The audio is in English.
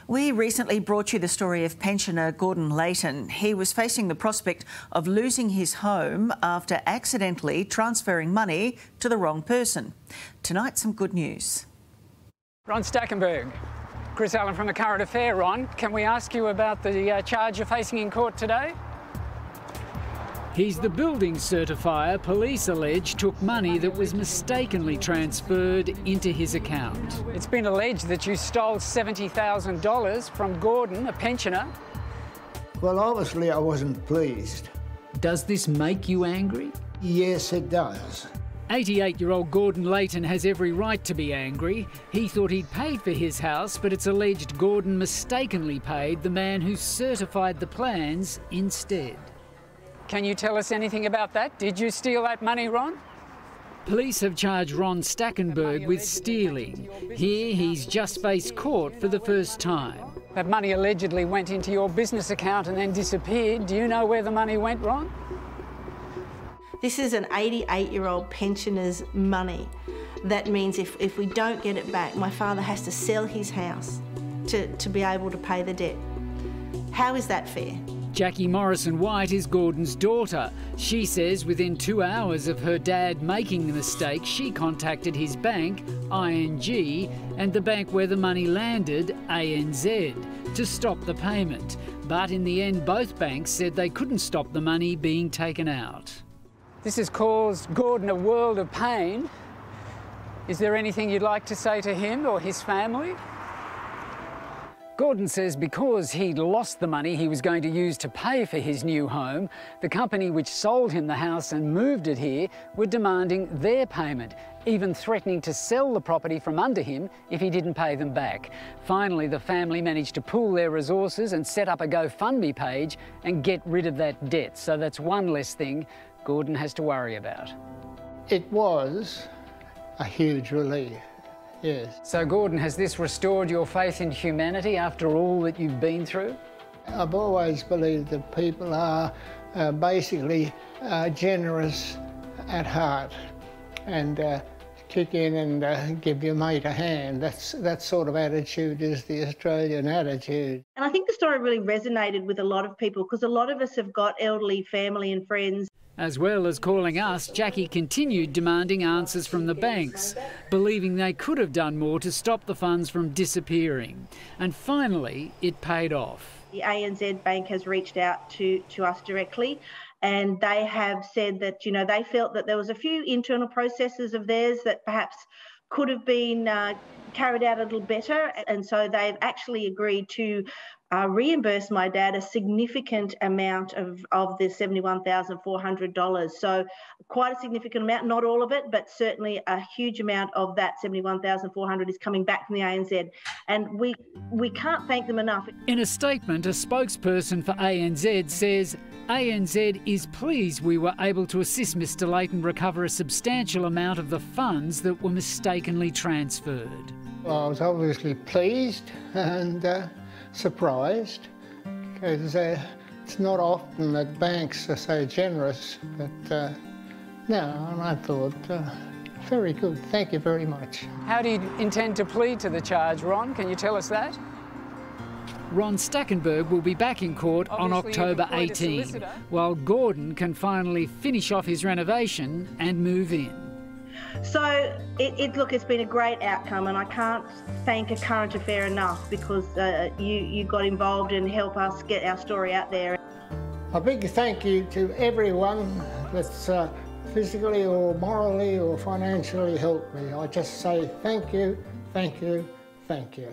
We recently brought you the story of pensioner Gordon Layton. He was facing the prospect of losing his home after accidentally transferring money to the wrong person. Tonight, some good news. Ron Stackenberg. Chris Allen from The Current Affair. Ron, can we ask you about the charge you're facing in court today? He's the building certifier police allege took money that was mistakenly transferred into his account. It's been alleged that you stole $70,000 from Gordon, a pensioner. Well, obviously I wasn't pleased. Does this make you angry? Yes, it does. 88-year-old Gordon Layton has every right to be angry. He thought he'd paid for his house, but it's alleged Gordon mistakenly paid the man who certified the plans instead. Can you tell us anything about that? Did you steal that money, Ron? Police have charged Ron Stackenberg with stealing. Here he's just faced court for the first time. That money allegedly went into your business account and then disappeared. Do you know where the money went, Ron? This is an 88-year-old pensioner's money. That means if we don't get it back, my father has to sell his house to be able to pay the debt. How is that fair? Jackie Morrison-White is Gordon's daughter. She says within 2 hours of her dad making the mistake, she contacted his bank, ING, and the bank where the money landed, ANZ, to stop the payment. But in the end, both banks said they couldn't stop the money being taken out. This has caused Gordon a world of pain. Is there anything you'd like to say to him or his family? Gordon says because he'd lost the money he was going to use to pay for his new home, the company which sold him the house and moved it here were demanding their payment, even threatening to sell the property from under him if he didn't pay them back. Finally, the family managed to pool their resources and set up a GoFundMe page and get rid of that debt. So that's one less thing Gordon has to worry about. It was a huge relief. Yes. So, Gordon, has this restored your faith in humanity after all that you've been through? I've always believed that people are basically generous at heart and kick in and give your mate a hand. That sort of attitude is the Australian attitude. And I think the story really resonated with a lot of people because a lot of us have got elderly family and friends. As well as calling us, Jackie continued demanding answers from the banks, believing they could have done more to stop the funds from disappearing. And finally, it paid off. The ANZ Bank has reached out to us directly, and they have said that, you know, they felt that there was a few internal processes of theirs that perhaps could have been carried out a little better, and so they've actually agreed to reimburse my dad a significant amount of the $71,400. So quite a significant amount, not all of it, but certainly a huge amount of that $71,400 is coming back from the ANZ, and we can't thank them enough. In a statement, a spokesperson for ANZ says ANZ is pleased we were able to assist Mr Layton recover a substantial amount of the funds that were mistakenly transferred. Well, I was obviously pleased and surprised because it's not often that banks are so generous, but no, and I thought, very good, thank you very much. How do you intend to plead to the charge, Ron? Can you tell us that? Ron Stackenberg will be back in court on October 18, while Gordon can finally finish off his renovation and move in. So, look, it's been a great outcome, and I can't thank A Current Affair enough because you got involved and helped us get our story out there. A big thank you to everyone that's physically or morally or financially helped me. I just say thank you, thank you, thank you.